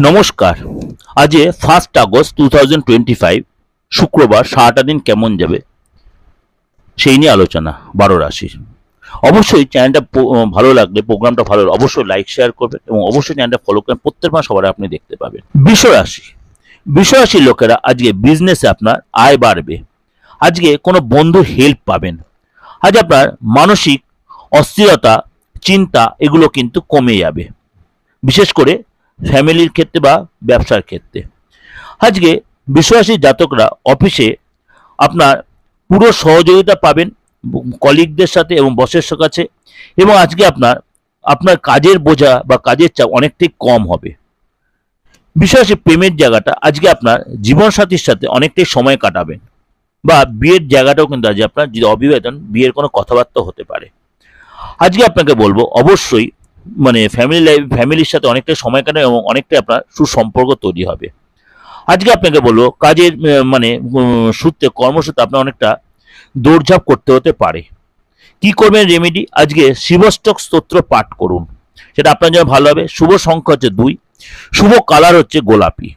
নমস্কার। আজ 1 আগস্ট 2025 শুক্রবার। সারাটা দিন কেমন যাবে সেই নিয়ে আলোচনা 12 রাশির। অবশ্যই চ্যানেলটা ভালো লাগলে, প্রোগ্রামটা ভালো লাগলে অবশ্যই লাইক শেয়ার করবেন এবং অবশ্যই চ্যানেলটা ফলো করবেন। প্রত্যেক মাস সবার আপনি দেখতে পাবেন। বৃষ রাশির লোকেরা আজকে বিজনেসে আপনার আয় বাড়বে। আজকে কোনো বন্ধুর হেল্প পাবেন। আজ আপনার মানসিক অস্থিরতা, চিন্তা এগুলো কিন্তু কমে যাবে, বিশেষ করে ফ্যামিলির ক্ষেত্রে বা ব্যবসার ক্ষেত্রে। আজকে বৃষরাশির জাতকরা অফিসে আপনার পুরো সহযোগিতা পাবেন কলিগদের সাথে এবং বসের কাছে, এবং আজকে আপনার কাজের বোঝা বা কাজের চাপ অনেকটাই কম হবে। বৃষরাশির প্রেমের জায়গাটা আজকে আপনার জীবনসাথীর সাথে অনেকটাই সময় কাটাবেন, বা বিয়ের জায়গাটাও কিন্তু আজ আপনার যদি অবিবাহিত বিয়ের কোনো কথাবার্তা হতে পারে। আজকে আপনাকে বলবো অবশ্যই ফ্যামিলির সাথে অনেকটা সময় কাটান এবং অনেকটাই আপনার সুসম্পর্ক তৈরি হবে। আজকে আপনাকে বলবো কাজের সূত্রে, কর্মসূত্রে আপনার অনেকটা দৌড়ঝাঁপ করতে হতে পারে। কি করবেন রেমেডি? আজকে শিবষ্টক স্তোত্র পাঠ করুন, সেটা আপনার জন্য ভালো হবে। শুভ সংখ্যা হচ্ছে 2, শুভ কালার হচ্ছে গোলাপি।